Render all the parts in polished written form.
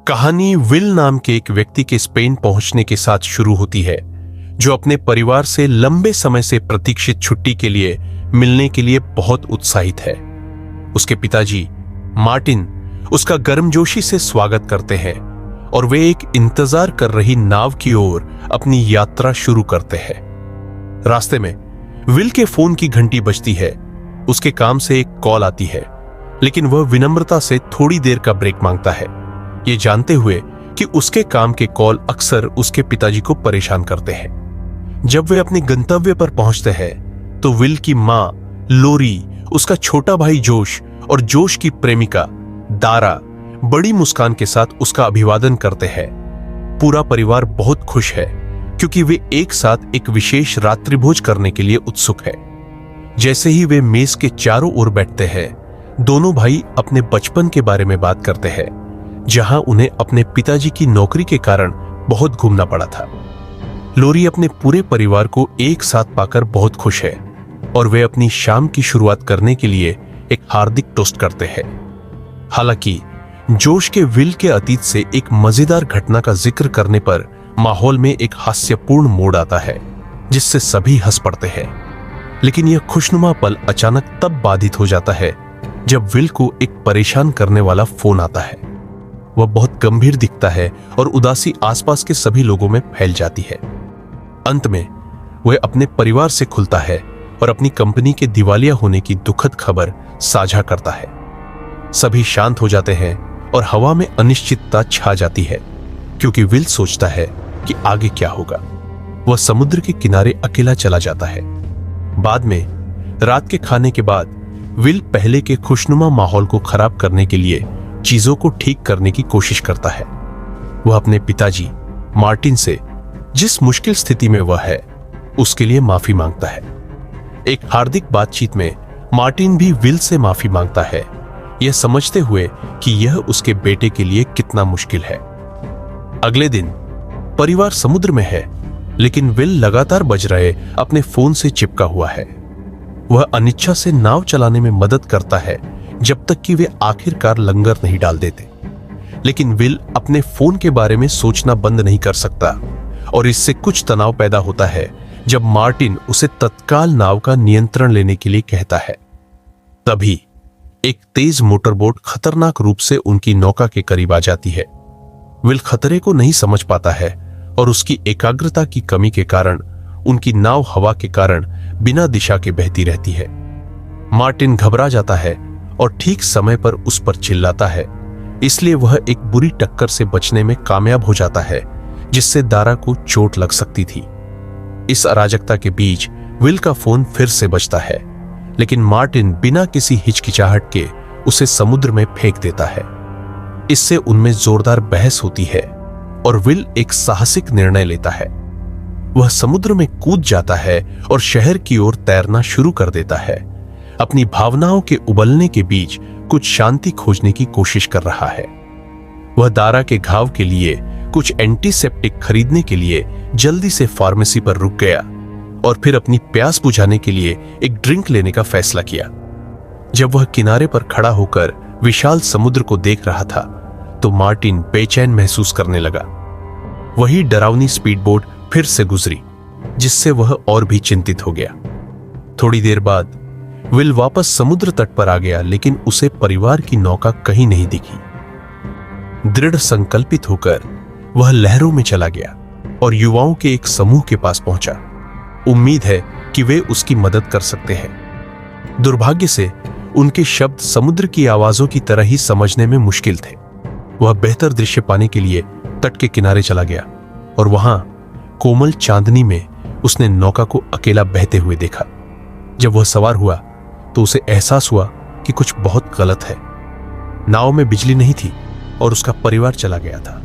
कहानी विल नाम के एक व्यक्ति के स्पेन पहुंचने के साथ शुरू होती है, जो अपने परिवार से लंबे समय से प्रतीक्षित छुट्टी के लिए मिलने के लिए बहुत उत्साहित है। उसके पिताजी मार्टिन उसका गर्मजोशी से स्वागत करते हैं और वे एक इंतजार कर रही नाव की ओर अपनी यात्रा शुरू करते हैं। रास्ते में विल के फोन की घंटी बजती है। उसके काम से एक कॉल आती है, लेकिन वह विनम्रता से थोड़ी देर का ब्रेक मांगता है, ये जानते हुए कि उसके काम के कॉल अक्सर उसके पिताजी को परेशान करते हैं। जब वे अपने गंतव्य पर पहुंचते हैं तो विल की मां लोरी, उसका छोटा भाई जोश और जोश की प्रेमिका दारा बड़ी मुस्कान के साथ उसका अभिवादन करते हैं। पूरा परिवार बहुत खुश है क्योंकि वे एक साथ एक विशेष रात्रिभोज करने के लिए उत्सुक है। जैसे ही वे मेज के चारों ओर बैठते हैं, दोनों भाई अपने बचपन के बारे में बात करते हैं, जहां उन्हें अपने पिताजी की नौकरी के कारण बहुत घूमना पड़ा था। लोरी अपने पूरे परिवार को एक साथ पाकर बहुत खुश है और वे अपनी शाम की शुरुआत करने के लिए एक हार्दिक टोस्ट करते हैं। हालांकि जोश के विल के अतीत से एक मजेदार घटना का जिक्र करने पर माहौल में एक हास्यपूर्ण मोड़ आता है, जिससे सभी हंस पड़ते हैं। लेकिन यह खुशनुमा पल अचानक तब बाधित हो जाता है जब विल को एक परेशान करने वाला फोन आता है। वह बहुत गंभीर दिखता है और उदासी आसपास के सभी लोगों में फैल जाती है। अंत में वह अपने परिवार से खुलता है और अपनी कंपनी के दिवालिया होने की दुखद खबर साझा करता है। सभी शांत हो जाते हैं और हवा में अनिश्चितता छा जाती है, क्योंकि विल सोचता है कि आगे क्या होगा। वह समुद्र के किनारे अकेला चला जाता है। बाद में रात के खाने के बाद विल पहले के खुशनुमा माहौल को खराब करने के लिए चीजों को ठीक करने की कोशिश करता है। वह अपने पिताजी मार्टिन से जिस मुश्किल स्थिति में वह है उसके लिए माफी मांगता है। एक हार्दिक बातचीत में मार्टिन भी विल से माफी मांगता है, यह समझते हुए कि यह उसके बेटे के लिए कितना मुश्किल है। अगले दिन परिवार समुद्र में है, लेकिन विल लगातार बज रहे अपने फोन से चिपका हुआ है। वह अनिच्छा से नाव चलाने में मदद करता है जब तक कि वे आखिरकार लंगर नहीं डाल देते। लेकिन विल अपने फोन के बारे में सोचना बंद नहीं कर सकता और इससे कुछ तनाव पैदा होता है जब मार्टिन उसे तत्काल नाव का नियंत्रण लेने के लिए कहता है। तभी एक तेज मोटरबोट खतरनाक रूप से उनकी नौका के करीब आ जाती है। विल खतरे को नहीं समझ पाता है और उसकी एकाग्रता की कमी के कारण उनकी नाव हवा के कारण बिना दिशा के बहती रहती है। मार्टिन घबरा जाता है और ठीक समय पर उस पर चिल्लाता है, इसलिए वह एक बुरी टक्कर से बचने में कामयाब हो जाता है, जिससे दारा को चोट लग सकती थी। इस अराजकता के बीच विल का फोन फिर से बजता है, लेकिन मार्टिन बिना किसी हिचकिचाहट के उसे समुद्र में फेंक देता है। इससे उनमें जोरदार बहस होती है और विल एक साहसिक निर्णय लेता है। वह समुद्र में कूद जाता है और शहर की ओर तैरना शुरू कर देता है। अपनी भावनाओं के उबलने के बीच कुछ शांति खोजने की कोशिश कर रहा है। वह दारा के घाव के लिए कुछ एंटीसेप्टिक खरीदने के लिए जल्दी से फार्मेसी पर रुक गया और फिर अपनी प्यास बुझाने के लिए एक ड्रिंक लेने का फैसला किया। जब वह किनारे पर खड़ा होकर विशाल समुद्र को देख रहा था तो मार्टिन बेचैन महसूस करने लगा। वही डरावनी स्पीडबोट फिर से गुजरी, जिससे वह और भी चिंतित हो गया। थोड़ी देर बाद विल वापस समुद्र तट पर आ गया, लेकिन उसे परिवार की नौका कहीं नहीं दिखी। दृढ़ संकल्पित होकर वह लहरों में चला गया और युवाओं के एक समूह के पास पहुंचा। उम्मीद है कि वे उसकी मदद कर सकते हैं। दुर्भाग्य से उनके शब्द समुद्र की आवाजों की तरह ही समझने में मुश्किल थे। वह बेहतर दृश्य पाने के लिए तट के किनारे चला गया और वहां कोमल चांदनी में उसने नौका को अकेला बहते हुए देखा। जब वह सवार हुआ तो उसे एहसास हुआ कि कुछ बहुत गलत है। नाव में बिजली नहीं थी और उसका परिवार चला गया था।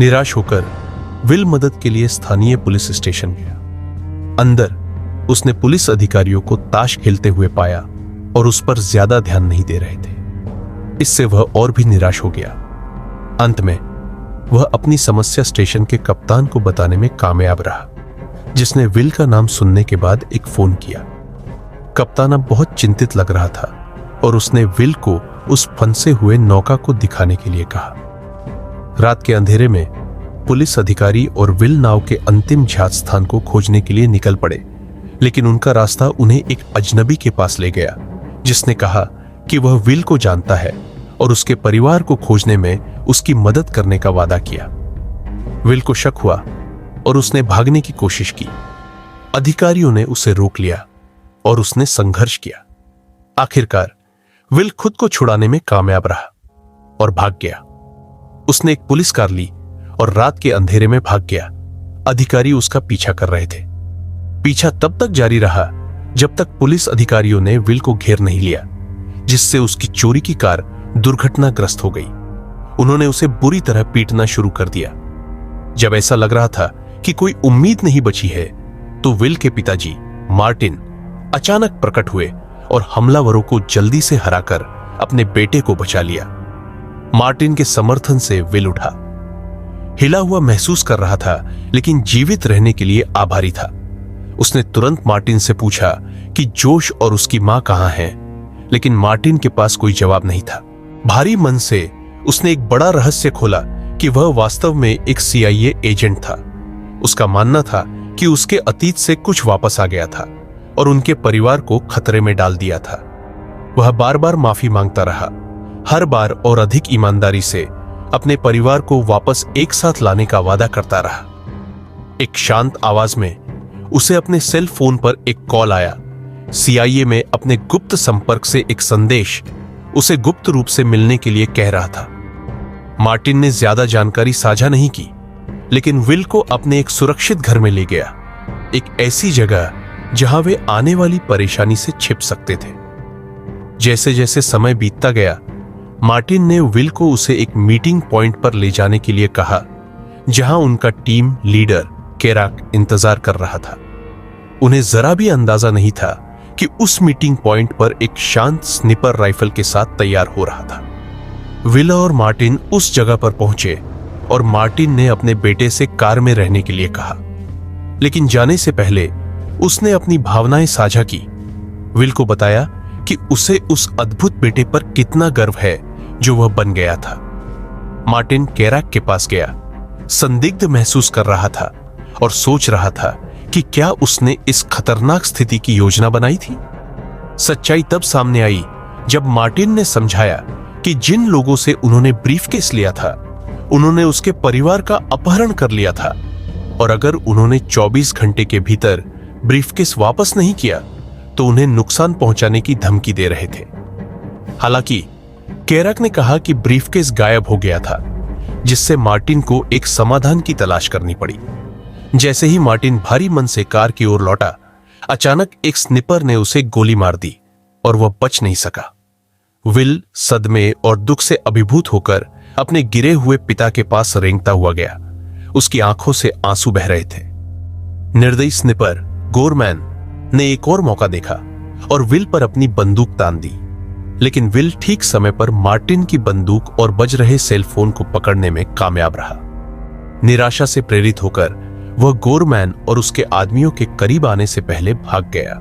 निराश होकर विल मदद के लिए स्थानीय पुलिस स्टेशन गया। अंदर उसने पुलिस अधिकारियों को ताश खेलते हुए पाया और उस पर ज्यादा ध्यान नहीं दे रहे थे। इससे वह और भी निराश हो गया। अंत में वह अपनी समस्या स्टेशन के कप्तान को बताने में कामयाब रहा, जिसने विल का नाम सुनने के बाद एक फोन किया। कप्तान अब बहुत चिंतित लग रहा था और उसने विल को उस फंसे हुए नौका को दिखाने के लिए कहा। रात के अंधेरे में पुलिस अधिकारी और विल नाव के अंतिम जांच स्थान को खोजने के लिए निकल पड़े, लेकिन उनका रास्ता उन्हें एक अजनबी के पास ले गया, जिसने कहा कि वह विल को जानता है और उसके परिवार को खोजने में उसकी मदद करने का वादा किया। विल को शक हुआ और उसने भागने की कोशिश की। अधिकारियों ने उसे रोक लिया और उसने संघर्ष किया। आखिरकार विल खुद को छुड़ाने में कामयाब रहा और भाग गया। उसने एक पुलिस कार ली और रात के अंधेरे में भाग गया। अधिकारी उसका पीछा कर रहे थे। पीछा तब तक जारी रहा जब तक पुलिस अधिकारियों ने विल को घेर नहीं लिया, जिससे उसकी चोरी की कार दुर्घटनाग्रस्त हो गई। उन्होंने उसे बुरी तरह पीटना शुरू कर दिया। जब ऐसा लग रहा था कि कोई उम्मीद नहीं बची है, तो विल के पिताजी मार्टिन अचानक प्रकट हुए और हमलावरों को जल्दी से हराकर अपने बेटे को बचा लिया। मार्टिन के समर्थन से विल उठा। हिला हुआ महसूस कर रहा था, लेकिन जीवित रहने के लिए आभारी था। उसने तुरंत मार्टिन से पूछा कि जोश और उसकी मां कहां हैं, लेकिन मार्टिन के पास कोई जवाब नहीं था। भारी मन से उसने एक बड़ा रहस्य खोला कि वह वास्तव में एक CIA एजेंट था। उसका मानना था कि उसके अतीत से कुछ वापस आ गया था और उनके परिवार को खतरे में डाल दिया था। वह बार बार माफी मांगता रहा, हर बार और अधिक ईमानदारी से अपने परिवार को वापस एक साथ लाने का वादा करता रहा। एक शांत आवाज में उसे अपने सेल फोन पर एक कॉल आया। CIA में अपने गुप्त संपर्क से एक संदेश उसे गुप्त रूप से मिलने के लिए कह रहा था। मार्टिन ने ज्यादा जानकारी साझा नहीं की, लेकिन विल को अपने एक सुरक्षित घर में ले गया, एक ऐसी जगह जहां वे आने वाली परेशानी से छिप सकते थे। जैसे जैसे समय बीतता गया, मार्टिन ने विल को उसे एक मीटिंग पॉइंट पर ले जाने के लिए कहा, जहां उनका टीम लीडर केराक इंतजार कर रहा था। उन्हें जरा भी अंदाजा नहीं था कि उस मीटिंग पॉइंट पर एक शांत स्निपर राइफल के साथ तैयार हो रहा था। विल और मार्टिन उस जगह पर पहुंचे और मार्टिन ने अपने बेटे से कार में रहने के लिए कहा, लेकिन जाने से पहले उसने अपनी भावनाएं साझा की। विल को बताया कि उसे उस अद्भुत बेटे पर कितना गर्व है जो वह बन गया था। मार्टिन केराक के पास गया, संदिग्ध महसूस कर रहा था और सोच रहा था कि क्या उसने इस खतरनाक स्थिति की योजना बनाई थी। सच्चाई तब सामने आई जब मार्टिन ने समझाया कि जिन लोगों से उन्होंने ब्रीफकेस लिया था, उन्होंने उसके परिवार का अपहरण कर लिया था, और अगर उन्होंने 24 घंटे के भीतर ब्रीफकेस वापस नहीं किया तो उन्हें नुकसान पहुंचाने की धमकी दे रहे थे। हालांकि केराक ने कहा कि ब्रीफकेस गायब हो गया था, जिससे मार्टिन को एक समाधान की तलाश करनी पड़ी। जैसे ही मार्टिन भारी मन से कार की ओर लौटा, अचानक एक स्निपर ने उसे गोली मार दी और वह बच नहीं सका। विल सदमे और दुख से अभिभूत होकर अपने गिरे हुए पिता के पास रेंगता हुआ गया। उसकी आंखों से आंसू बह रहे थे। निर्दयी स्निपर गोरमैन ने एक और मौका देखा और विल पर अपनी बंदूक तान दी, लेकिन विल ठीक समय पर मार्टिन की बंदूक और बज रहे सेल फोन को पकड़ने में कामयाब रहा। निराशा से प्रेरित होकर वह गोरमैन और उसके आदमियों के करीब आने से पहले भाग गया।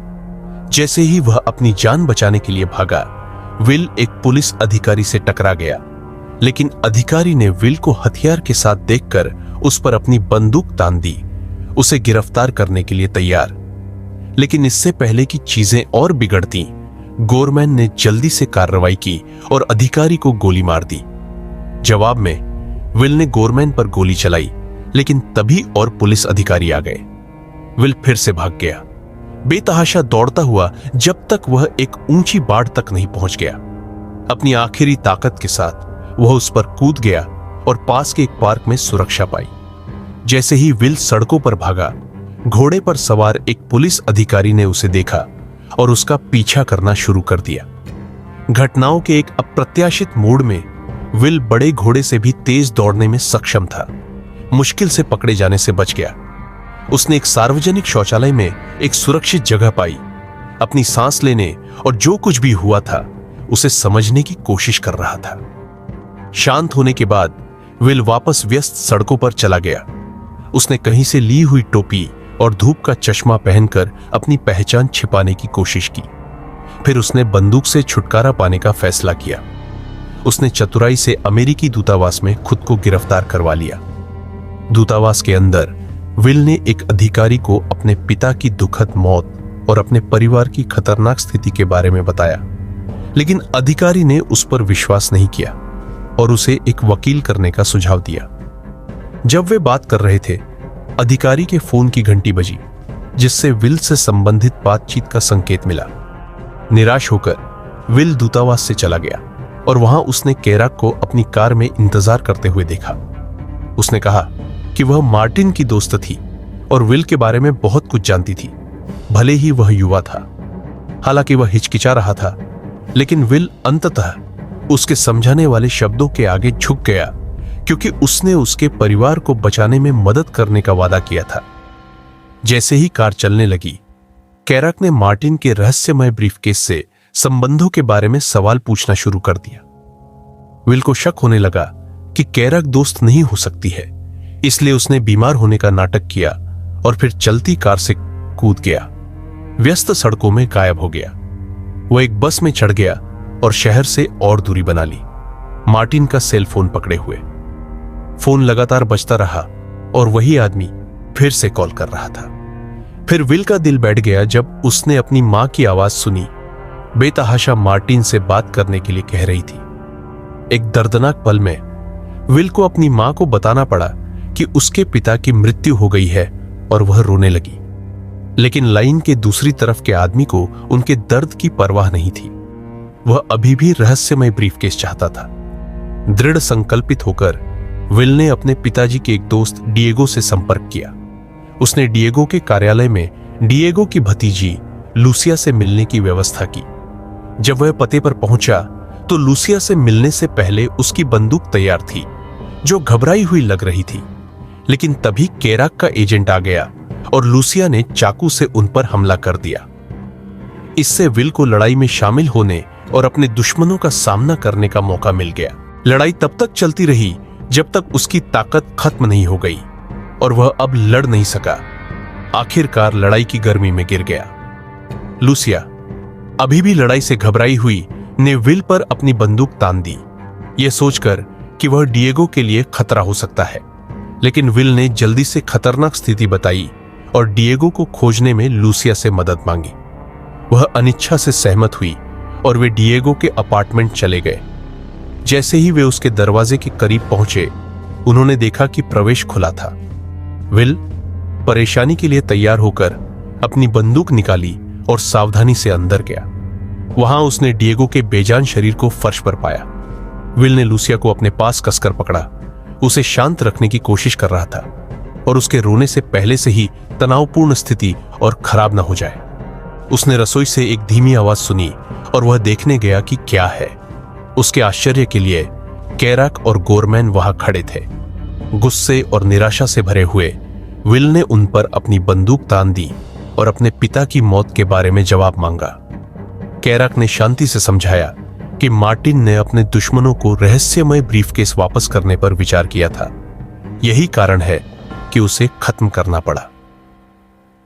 जैसे ही वह अपनी जान बचाने के लिए भागा, विल एक पुलिस अधिकारी से टकरा गया, लेकिन अधिकारी ने विल को हथियार के साथ देखकर उस पर अपनी बंदूक तान दी, उसे गिरफ्तार करने के लिए तैयार। लेकिन इससे पहले कि चीजें और बिगड़ती, गोरमैन ने जल्दी से कार्रवाई की और अधिकारी को गोली मार दी। जवाब में विल ने गोरमैन पर गोली चलाई, लेकिन तभी और पुलिस अधिकारी आ गए। विल फिर से भाग गया, बेतहाशा दौड़ता हुआ, जब तक वह एक ऊंची बाड़ तक नहीं पहुंच गया। अपनी आखिरी ताकत के साथ वह उस पर कूद गया और पास के एक पार्क में सुरक्षा पाई। जैसे ही विल सड़कों पर भागा, घोड़े पर सवार एक पुलिस अधिकारी ने उसे देखा और उसका पीछा करना शुरू कर दिया। घटनाओं के एक अप्रत्याशित मोड़ में विल बड़े घोड़े से भी तेज दौड़ने में सक्षम था। मुश्किल से पकड़े जाने से बच गया। उसने एक सार्वजनिक शौचालय में एक सुरक्षित जगह पाई। अपनी सांस लेने और जो कुछ भी हुआ था उसे समझने की कोशिश कर रहा था। शांत होने के बाद विल वापस व्यस्त सड़कों पर चला गया। उसने कहीं से ली हुई टोपी और धूप का चश्मा पहनकर अपनी पहचान छिपाने की कोशिश की। फिर उसने बंदूक से छुटकारा पाने का फैसला किया उसने चतुराई से अमेरिकी दूतावास में खुद को गिरफ्तार करवा लिया। दूतावास के अंदर विल ने एक अधिकारी को अपने पिता की दुखद मौत और अपने परिवार की खतरनाक स्थिति के बारे में बताया, लेकिन अधिकारी ने उस पर विश्वास नहीं किया और उसे एक वकील करने का सुझाव दिया। जब वे बात कर रहे थे, अधिकारी के फोन की घंटी बजी, जिससे विल से संबंधित बातचीत का संकेत मिला। निराश होकर विल दूतावास से चला गया और वहां उसने केराक को अपनी कार में इंतजार करते हुए देखा। उसने कहा कि वह मार्टिन की दोस्त थी और विल के बारे में बहुत कुछ जानती थी, भले ही वह युवा था। हालांकि वह हिचकिचा रहा था, लेकिन विल अंततः उसके समझाने वाले शब्दों के आगे झुक गया, क्योंकि उसने उसके परिवार को बचाने में मदद करने का वादा किया था। जैसे ही कार चलने लगी, केराक ने मार्टिन के रहस्यमय ब्रीफकेस से संबंधों के बारे में सवाल पूछना शुरू कर दिया। विल को शक होने लगा कि केराक दोस्त नहीं हो सकती है, इसलिए उसने बीमार होने का नाटक किया और फिर चलती कार से कूद गया, व्यस्त सड़कों में गायब हो गया। वह एक बस में चढ़ गया और शहर से और दूरी बना ली, मार्टिन का सेल फोन पकड़े हुए। फोन लगातार बजता रहा और वही आदमी फिर से कॉल कर रहा था। फिर विल का दिल बैठ गया जब उसने अपनी मां की आवाज सुनी, बेतहाशा मार्टिन से बात करने के लिए कह रही थी। एक दर्दनाक पल में विल को अपनी मां को बताना पड़ा कि उसके पिता की मृत्यु हो गई है और वह रोने लगी। लेकिन लाइन के दूसरी तरफ के आदमी को उनके दर्द की परवाह नहीं थी। वह अभी भी रहस्यमय ब्रीफकेस चाहता था। दृढ़ संकल्पित होकर विल ने अपने पिताजी के एक दोस्त डिएगो से संपर्क किया। उसने डिएगो के कार्यालय में डिएगो की भतीजी लूसिया से मिलने की व्यवस्था की। जब वह पते पर पहुंचा तो लूसिया से मिलने से पहले उसकी बंदूक तैयार थी, जो घबराई हुई लग रही थी। लेकिन तभी केराक का एजेंट आ गया और लूसिया ने चाकू से उन पर हमला कर दिया। इससे विल को लड़ाई में शामिल होने और अपने दुश्मनों का सामना करने का मौका मिल गया। लड़ाई तब तक चलती रही जब तक उसकी ताकत खत्म नहीं हो गई और वह अब लड़ नहीं सका। आखिरकार लड़ाई की गर्मी में गिर गया। लूसिया, अभी भी लड़ाई से घबराई हुई, ने विल पर अपनी बंदूक तान दी, यह सोचकर कि वह डिएगो के लिए खतरा हो सकता है। लेकिन विल ने जल्दी से खतरनाक स्थिति बताई और डिएगो को खोजने में लूसिया से मदद मांगी। वह अनिच्छा से सहमत हुई और वे डिएगो के अपार्टमेंट चले गए। जैसे ही वे उसके दरवाजे के करीब पहुंचे, उन्होंने देखा कि प्रवेश खुला था। विल परेशानी के लिए तैयार होकर अपनी बंदूक निकाली और सावधानी से अंदर गया। वहां उसने डिएगो के बेजान शरीर को फर्श पर पाया। विल ने लूसिया को अपने पास कसकर पकड़ा, उसे शांत रखने की कोशिश कर रहा था और उसके रोने से पहले से ही तनावपूर्ण स्थिति और खराब न हो जाए। उसने रसोई से एक धीमी आवाज सुनी और वह देखने गया कि क्या है। उसके आश्चर्य के लिए केराक और गोरमैन वहां खड़े थे। गुस्से और निराशा से भरे हुए विल ने उन पर अपनी बंदूक तान दी और अपने पिता की मौत के बारे में जवाब मांगा। केराक ने शांति से समझाया कि मार्टिन ने अपने दुश्मनों को रहस्यमय ब्रीफकेस वापस करने पर विचार किया था। यही कारण है कि उसे खत्म करना पड़ा।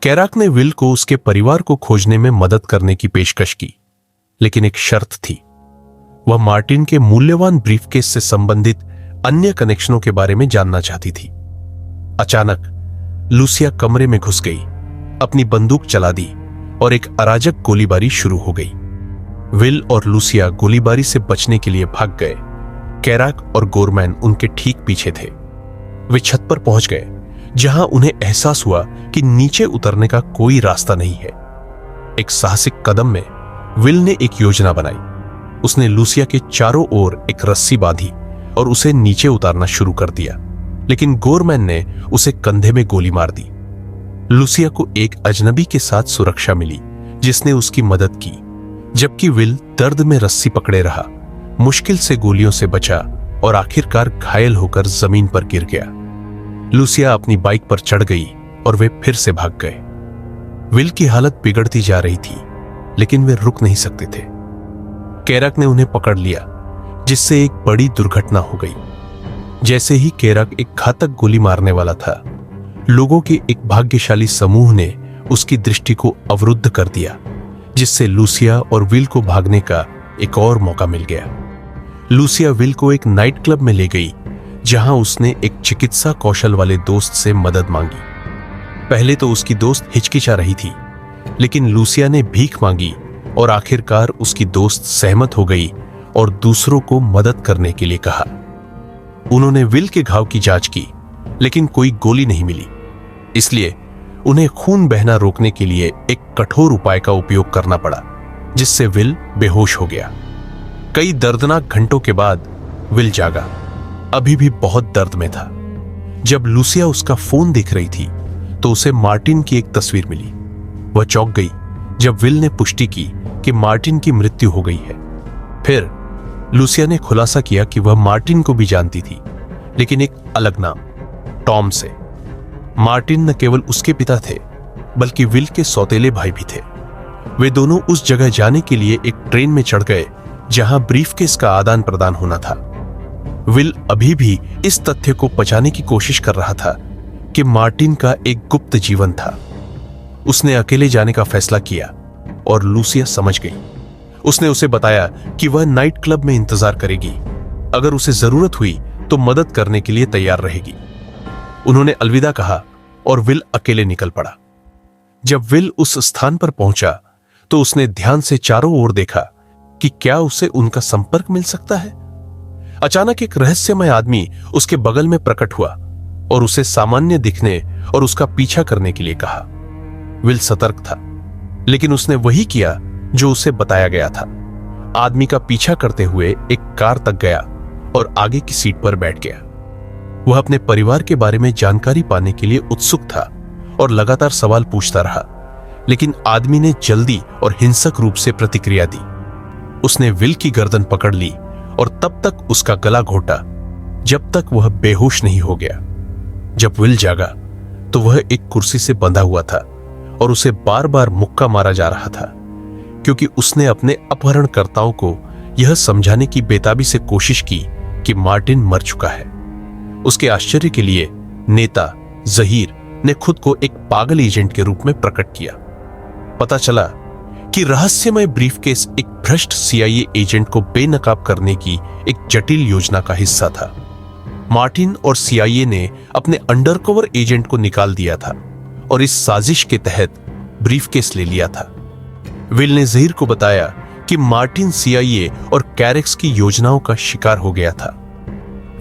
केराक ने विल को उसके परिवार को खोजने में मदद करने की पेशकश की, लेकिन एक शर्त थी। वह मार्टिन के मूल्यवान ब्रीफकेस से संबंधित अन्य कनेक्शनों के बारे में जानना चाहती थी। अचानक लूसिया कमरे में घुस गई, अपनी बंदूक चला दी और एक अराजक गोलीबारी शुरू हो गई। विल और लूसिया गोलीबारी से बचने के लिए भाग गए। केराक और गोरमैन उनके ठीक पीछे थे। वे छत पर पहुंच गए, जहां उन्हें एहसास हुआ कि नीचे उतरने का कोई रास्ता नहीं है। एक साहसिक कदम में विल ने एक योजना बनाई। उसने लूसिया के चारों ओर एक रस्सी बांधी और उसे नीचे उतारना शुरू कर दिया, लेकिन गोरमैन ने उसे कंधे में गोली मार दी। लूसिया को एक अजनबी के साथ सुरक्षा मिली, जिसने उसकी मदद की, जबकि विल दर्द में रस्सी पकड़े रहा, मुश्किल से गोलियों से बचा और आखिरकार घायल होकर जमीन पर गिर गया। लूसिया अपनी बाइक पर चढ़ गई और वे फिर से भाग गए। विल की हालत बिगड़ती जा रही थी, लेकिन वे रुक नहीं सकते थे। केराक ने उन्हें पकड़ लिया, जिससे एक बड़ी दुर्घटना हो गई। जैसे ही केराक एक घातक गोली मारने वाला था, लोगों के एक भाग्यशाली समूह ने उसकी दृष्टि को अवरुद्ध कर दिया, जिससे लूसिया और विल को भागने का एक और मौका मिल गया। लूसिया विल को एक नाइट क्लब में ले गई, जहां उसने एक चिकित्सा कौशल वाले दोस्त से मदद मांगी। पहले तो उसकी दोस्त हिचकिचा रही थी, लेकिन लूसिया ने भीख मांगी और आखिरकार उसकी दोस्त सहमत हो गई और दूसरों को मदद करने के लिए कहा। उन्होंने विल के घाव की जांच की, लेकिन कोई गोली नहीं मिली, इसलिए उन्हें खून बहना रोकने के लिए एक कठोर उपाय का उपयोग करना पड़ा, जिससे विल बेहोश हो गया। कई दर्दनाक घंटों के बाद विल जागा, अभी भी बहुत दर्द में था। जब लूसिया उसका फोन देख रही थी तो उसे मार्टिन की एक तस्वीर मिली। वह चौंक गई जब विल ने पुष्टि की कि मार्टिन की मृत्यु हो गई है। फिर लूसिया ने खुलासा किया कि वह मार्टिन को भी जानती थी, लेकिन एक अलग नाम, टॉम से। मार्टिन न केवल उसके पिता थे, बल्कि विल के सौतेले भाई भी थे। वे दोनों उस जगह जाने के लिए एक ट्रेन में चढ़ गए जहां ब्रीफकेस का आदान प्रदान होना था। विल अभी भी इस तथ्य को पचाने की कोशिश कर रहा था कि मार्टिन का एक गुप्त जीवन था। उसने अकेले जाने का फैसला किया और लूसिया समझ गई। उसने उसे बताया कि वह नाइट क्लब में इंतजार करेगी, अगर उसे जरूरत हुई तो मदद करने के लिए तैयार रहेगी। उन्होंने अलविदा कहा और विल अकेले निकल पड़ा। जब विल उस स्थान पर पहुंचा तो उसने ध्यान से चारों ओर देखा कि क्या उसे उनका संपर्क मिल सकता है। अचानक एक रहस्यमय आदमी उसके बगल में प्रकट हुआ और उसे सामान्य दिखने और उसका पीछा करने के लिए कहा। विल सतर्क था, लेकिन उसने वही किया जो उसे बताया गया था। आदमी का पीछा करते हुए एक कार तक गया और आगे की सीट पर बैठ गया। वह अपने परिवार के बारे में जानकारी पाने के लिए उत्सुक था और लगातार सवाल पूछता रहा, लेकिन आदमी ने जल्दी और हिंसक रूप से प्रतिक्रिया दी। उसने विल की गर्दन पकड़ ली और तब तक उसका गला घोटा जब तक वह बेहोश नहीं हो गया। जब विल जागा तो वह एक कुर्सी से बंधा हुआ था और उसे बार बार मुक्का मारा जा रहा था, क्योंकि उसने अपने अपहरणकर्ताओं को यह समझाने की बेताबी से कोशिश की कि मार्टिन मर चुका है। उसके आश्चर्य के लिए नेता जहीर ने खुद को एक पागल एजेंट के रूप में प्रकट किया। पता चला कि रहस्यमय ब्रीफकेस एक भ्रष्ट CIA एजेंट को बेनकाब करने की एक जटिल योजना का हिस्सा था। मार्टिन और CIA ने अपने अंडरकवर एजेंट को निकाल दिया था और इस साजिश के तहत ब्रीफकेस ले लिया था। विल ने जहीर को बताया कि मार्टिन CIA और कैरेक्स की योजनाओं का शिकार हो गया था।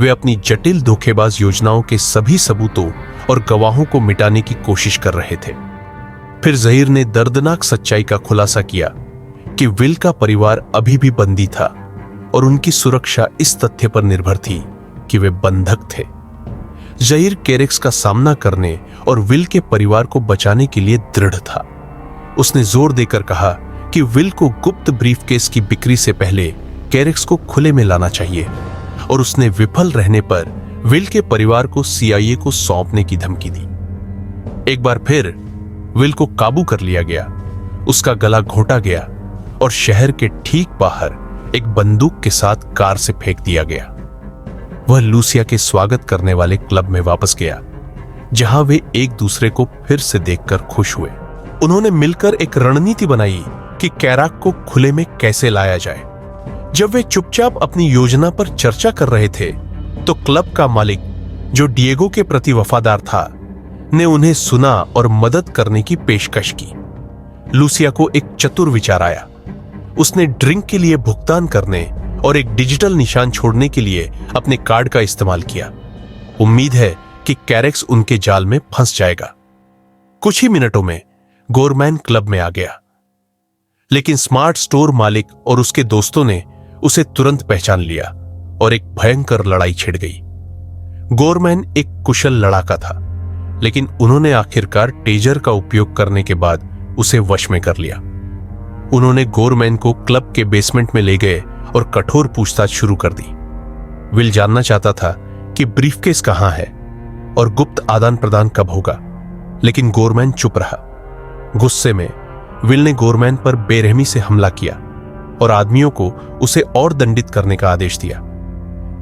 वे अपनी जटिल धोखेबाज योजनाओं के सभी सबूतों और गवाहों को मिटाने की कोशिश कर रहे थे। फिर जहीर ने दर्दनाक सच्चाई का खुलासा किया कि विल का परिवार अभी भी बंदी था और उनकी सुरक्षा इस तथ्य पर निर्भर थी कि वे बंधक थे। जहीर कैरेक्स का सामना करने और विल के परिवार को बचाने के लिए दृढ़ था। उसने जोर देकर कहा कि विल को गुप्त ब्रीफकेस की बिक्री से पहले कैरेक्स को खुले में लाना चाहिए, और उसने विफल रहने पर विल के परिवार को CIA को सौंपने की धमकी दी। एक बार फिर विल को काबू कर लिया गया, उसका गला घोटा गया और शहर के ठीक बाहर एक बंदूक के साथ कार से फेंक दिया गया। वह लूसिया के स्वागत करने वाले क्लब में वापस गया, जहां वे एक दूसरे को फिर से देखकर खुश हुए। उन्होंने मिलकर एक रणनीति बनाई कि कैराक को खुले में कैसे लाया जाए। जब वे चुपचाप अपनी योजना पर चर्चा कर रहे थे तो क्लब का मालिक, जो डिएगो के प्रति वफादार था, ने उन्हें सुना और मदद करने की पेशकश की। लूसिया को एक चतुर विचार आया। उसने ड्रिंक के लिए भुगतान करने और एक डिजिटल निशान छोड़ने के लिए अपने कार्ड का इस्तेमाल किया। उम्मीद है कि कैरेक्स उनके जाल में फंस जाएगा। कुछ ही मिनटों में गोरमैन क्लब में आ गया, लेकिन स्मार्ट स्टोर मालिक और उसके दोस्तों ने उसे तुरंत पहचान लिया और एक भयंकर लड़ाई छिड़ गई। गोरमैन एक कुशल लड़ाका था, लेकिन उन्होंने आखिरकार टेजर का उपयोग करने के बाद उसे वश में कर लिया। उन्होंने गोरमैन को क्लब के बेसमेंट में ले गए और कठोर पूछताछ शुरू कर दी। विल जानना चाहता था कि ब्रीफकेस कहां है और गुप्त आदान प्रदान कब होगा, लेकिन गोरमैन चुप रहा। गुस्से में विल ने गोरमैन पर बेरहमी से हमला किया और आदमियों को उसे और दंडित करने का आदेश दिया।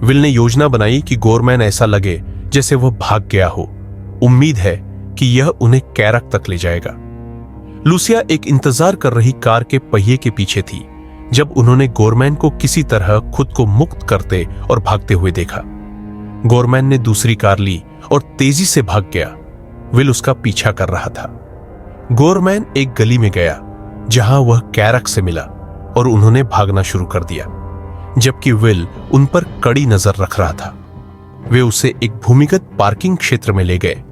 विल ने योजना बनाई कि गोरमैन ऐसा लगे जैसे वह भाग गया हो। उम्मीद है कि यह उन्हें कैरक तक ले जाएगा। लूसिया एक इंतजार कर रही कार के पहिए के पीछे थी, जब उन्होंने गोरमैन को किसी तरह खुद को मुक्त करते और भागते हुए देखा। गोरमैन ने दूसरी कार ली और तेजी से भाग गया। विल उसका पीछा कर रहा था। गोरमैन एक गली में गया जहां वह कैरक से मिला और उन्होंने भागना शुरू कर दिया, जबकि विल उन पर कड़ी नजर रख रहा था। वे उसे एक भूमिगत पार्किंग क्षेत्र में ले गए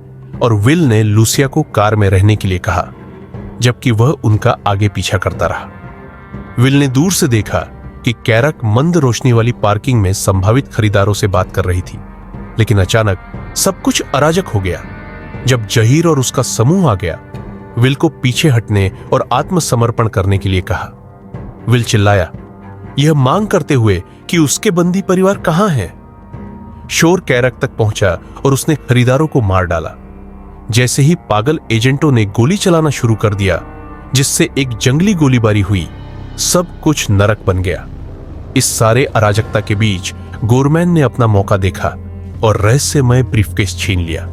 और विल ने लूसिया को कार में रहने के लिए कहा, जबकि वह उनका आगे पीछा करता रहा। विल ने दूर से देखा कि कैरक मंद रोशनी वाली पार्किंग में संभावित खरीदारों से बात कर रही थी, लेकिन अचानक सब कुछ अराजक हो गया। जब जहीर और उसका समूह आ गया, विल को पीछे हटने और आत्मसमर्पण करने के लिए कहा। विल चिल्लाया, यह मांग करते हुए कि उसके बंदी परिवार कहां है। शोर कैरक तक पहुंचा और उसने खरीदारों को मार डाला। जैसे ही पागल एजेंटों ने गोली चलाना शुरू कर दिया, जिससे एक जंगली गोलीबारी हुई, सब कुछ नरक बन गया। इस सारे अराजकता के बीच गोरमैन ने अपना मौका देखा और रहस्यमय ब्रीफकेस छीन लिया।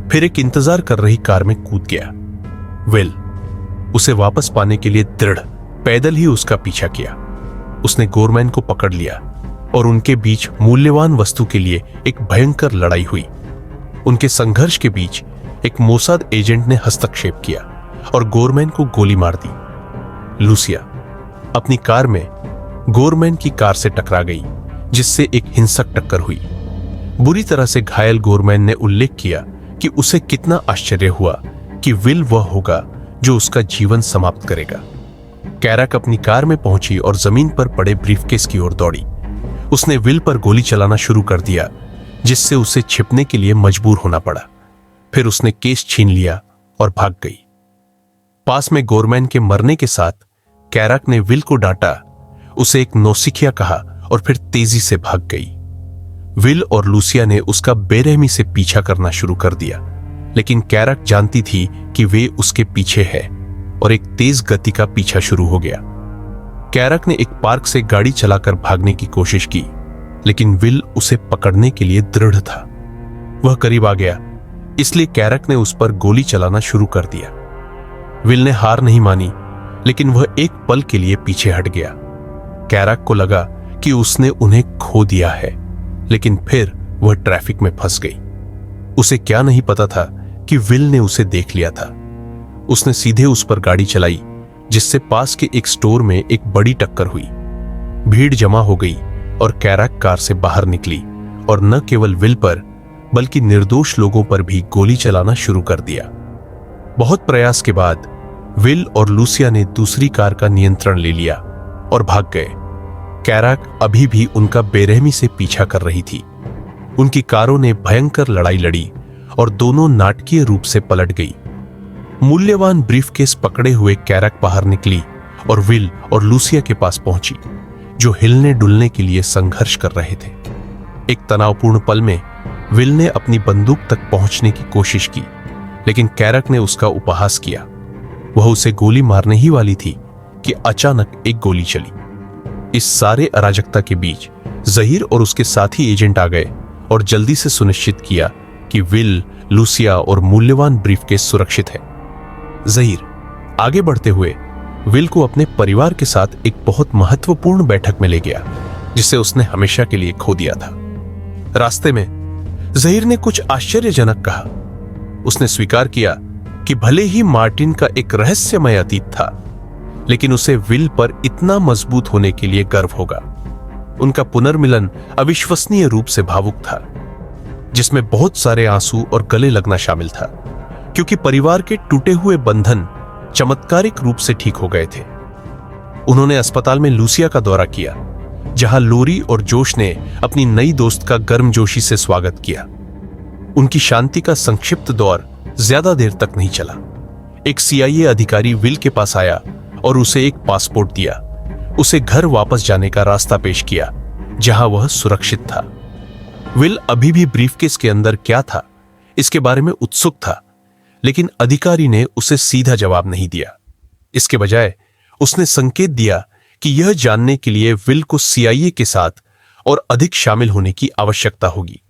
फिर एक इंतजार कर रही कार में कूद गया। विल उसे वापस पाने के लिए दृढ़ पैदल ही उसका पीछा किया। उसने गोरमैन को पकड़ लिया और उनके बीच मूल्यवान वस्तु के लिए एक भयंकर लड़ाई हुई। उनके संघर्ष के बीच एक मोसाद एजेंट ने हस्तक्षेप किया और गोरमैन को गोली मार दी। लूसिया अपनी कार में गोरमैन की कार से टकरा गई, जिससे एक हिंसक टक्कर हुई। बुरी तरह से घायल गोरमैन ने उल्लेख किया कि उसे कितना आश्चर्य हुआ कि विल वह होगा जो उसका जीवन समाप्त करेगा। कैरक अपनी कार में पहुंची और जमीन पर पड़े ब्रीफकेस की ओर दौड़ी। उसने विल पर गोली चलाना शुरू कर दिया, जिससे उसे छिपने के लिए मजबूर होना पड़ा। फिर उसने केस छीन लिया और भाग गई। पास में गोरमैन के मरने के साथ कैरक ने विल को डांटा, उसे एक नौसिखिया कहा और फिर तेजी से भाग गई। विल और लूसिया ने उसका बेरहमी से पीछा करना शुरू कर दिया, लेकिन कैरक जानती थी कि वे उसके पीछे है और एक तेज गति का पीछा शुरू हो गया। कैरक ने एक पार्क से गाड़ी चलाकर भागने की कोशिश की, लेकिन विल उसे पकड़ने के लिए दृढ़ था। वह करीब आ गया, इसलिए कैरक ने उस पर गोली चलाना शुरू कर दिया। विल ने हार नहीं मानी, लेकिन वह एक पल के लिए पीछे हट गया। कैरक को लगा कि उसने उन्हें खो दिया है, लेकिन फिर वह ट्रैफिक में फंस गई। उसे क्या नहीं पता था कि विल ने उसे देख लिया था। उसने सीधे उस पर गाड़ी चलाई, जिससे पास के एक स्टोर में एक बड़ी टक्कर हुई। भीड़ जमा हो गई और कैरक कार से बाहर निकली और न केवल विल पर बल्कि निर्दोष लोगों पर भी गोली चलाना शुरू कर दिया। बहुत प्रयास के बाद विल और लूसिया ने दूसरी कार का नियंत्रण ले लिया और भाग गए। कैरक अभी भी उनका बेरहमी से पीछा कर रही थी। उनकी कारों ने भयंकर लड़ाई लड़ी और दोनों नाटकीय रूप से पलट गई। मूल्यवान ब्रीफकेस पकड़े हुए कैरक बाहर निकली और विल और लूसिया के पास पहुंची, जो हिलने डुलने के लिए संघर्ष कर रहे थे। एक तनावपूर्ण पल में विल ने अपनी बंदूक तक पहुंचने की कोशिश की, लेकिन कैरक ने उसका उपहास किया। वह उसे गोली मारने ही वाली थी कि अचानक एक गोली चली। इस सारे अराजकता के बीच जहीर और उसके साथी एजेंट आ गए और जल्दी से सुनिश्चित किया कि विल, लूसिया और मूल्यवान ब्रीफकेस सुरक्षित है। जहीर आगे बढ़ते हुए विल को अपने परिवार के साथ एक बहुत महत्वपूर्ण बैठक में ले गया, जिसे उसने हमेशा के लिए खो दिया था। रास्ते में जहीर ने कुछ आश्चर्यजनक कहा। उसने स्वीकार किया कि भले ही मार्टिन का एक रहस्यमय अतीत था, लेकिन उसे विल पर इतना मजबूत होने के लिए गर्व होगा। उनका पुनर्मिलन अविश्वसनीय रूप से भावुक था, जिसमें बहुत सारे आंसू और गले लगना शामिल था, क्योंकि परिवार के टूटे हुए बंधन चमत्कारिक रूप से ठीक हो गए थे। उन्होंने अस्पताल में लूसिया का दौरा किया, जहां लोरी और जोश ने अपनी नई दोस्त का गर्मजोशी से स्वागत किया। उनकी शांति का संक्षिप्त दौर ज्यादा देर तक नहीं चला। एक CIA अधिकारी विल के पास आया और उसे एक पासपोर्ट दिया, उसे घर वापस जाने का रास्ता पेश किया, जहां वह सुरक्षित था। विल अभी भी ब्रीफकेस के अंदर क्या था इसके बारे में उत्सुक था, लेकिन अधिकारी ने उसे सीधा जवाब नहीं दिया। इसके बजाय उसने संकेत दिया कि यह जानने के लिए विल को CIA के साथ और अधिक शामिल होने की आवश्यकता होगी।